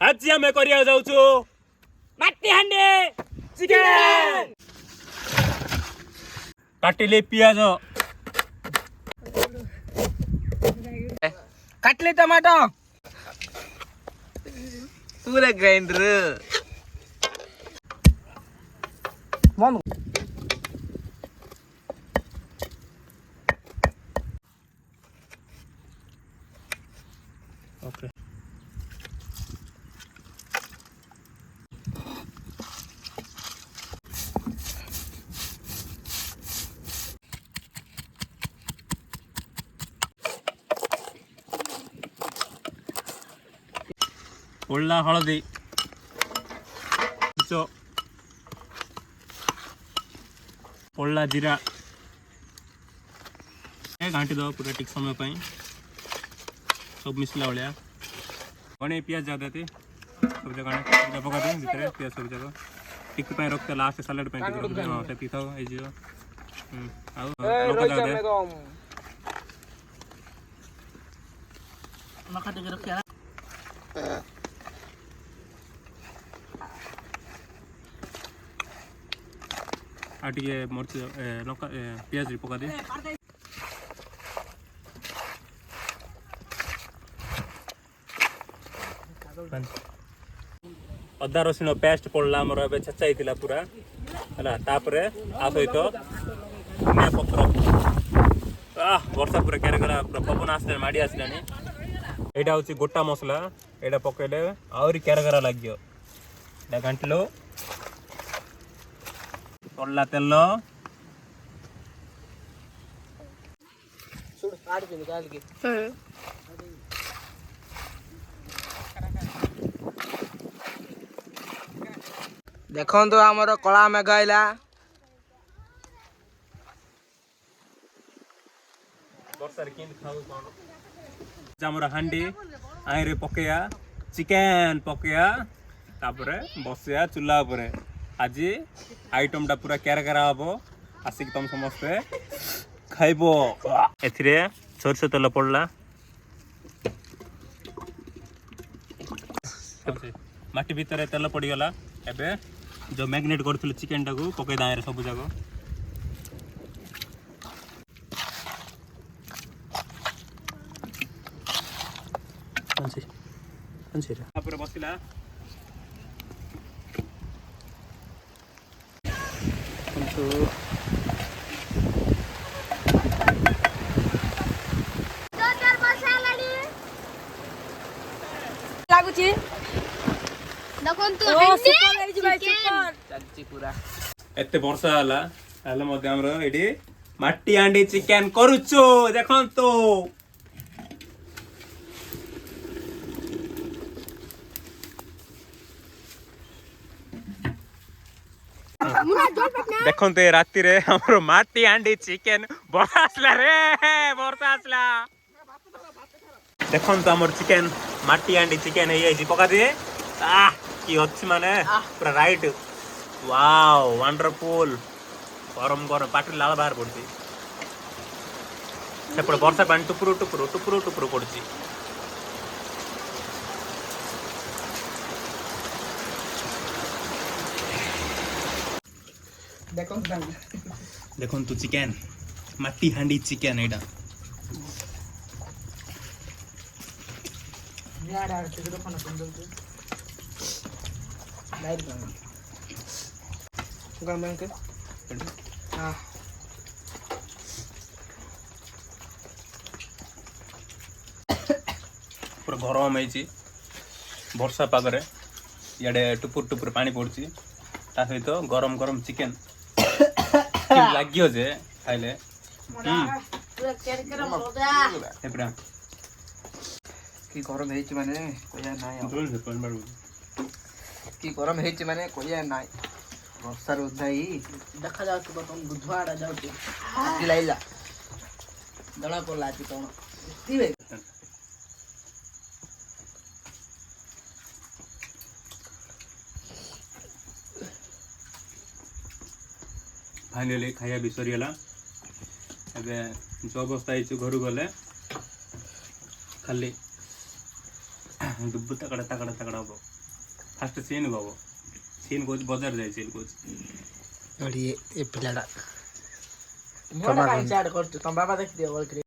आज आम करिया जाउछु माटी हांडे चिकेन काटिले पियाज काटले टमाटो पूरा ग्राइंडर मम ओके ಒಳ್ಳ ಹಳದಿ ಒಳ್ಳ जीरा घाटी दो पूरा टिक समय पाई सब मिसला भाया गणे पियाज ज्यादा थे सब जगह पका दे भितर पियाज सब जगह टिक पाई रखते लास्ट सलाड पाई हां से पिथाओ ए जियो आ लोक ज्यादा मका टिक रखिया आटिके मर्च लंका पियाज रे पका दे अदा रसुण पेस्ट पड़ला हमर एबे छचाइतिला पूरा हला तापरे आ सहित धनिया पत्र वर्षा पूरा केरे गला पूरा पवन आसले माडी आसलानी एटा होची गोटा मसला एटा पकेले आउरी केरगरा लाग्यो एटा घंटलो पड़ला तेल सुड़ काट के निकाल के देखो तो हमर कला मेघ आइला वर्षा रे किंद खाऊ कोन जामरा हांडी आइरे पकेया चिकन पकेया तापरे बसिया चुल्हा उपरे आज आइटम टा पूरा केरकेरा हबो आसिक तुम समस्ते खाइबो एथिरे सरस तेल पड़ला माटी भीतर तेल पड़ी गला एबे जो मैग्नेट करथुल चिकन टाकू पके दायरे सब जागो पूरा बसिला लागुची देखंतु हंडी चिकन चलची पूरा एते वर्षा हला हला मध्ये हमरो एडी माटी हांडी चिकन करूचो देखंतु देखते राति रे हमरो माटी हांडी चिकन वर्षा आसला रे वर्षा आसला देखंतु हमर चिकन माटी हांडी चिकन हे जी पका दे की अछि माने पूरा राइट वाओ वंडरफुल गरम गरम पाटी लाल बाहर पड़ती सेपटे वर्षा पानी टुपुरु टुपुरु टुपुरु टुपुरु पड़ती देखंतु चिकन माटी हांडी चिकन एटा यार यार तो खाना बंद कर लाइट बंद गरम कर हां पूरा गरम है वर्षा पागरे इे टुपुर टुपुर पानी पड़ी ता सहित गरम गरम चिकेन लगे जे खाइले की गरम है माने कोया नाय की गरम है माने कोया नाय वर्षा उदाई देखा जाऊ तो तुम बुधवार जाऊ आती लाइला दड़ा पड़ला आती कोन इति फाइनली खाया भी सरीगला एबे जो अवस्था घर गले खाली ଦୁବୁ ତାକଡ଼ା ତାକଡ଼ା ତାକଡ଼ା ହବ ଫାଷ୍ଟ ସିନ୍ ହବ ସିନ୍ କହୁଛି ବଜାର ଯାଇ ସିନ୍ କହୁଛି ଏ ପିଲାଟା ମୁଁ କାଇଁ ଚାଟ କରୁଛୁ ତମ ବାବା ଦେଖିଦିଅ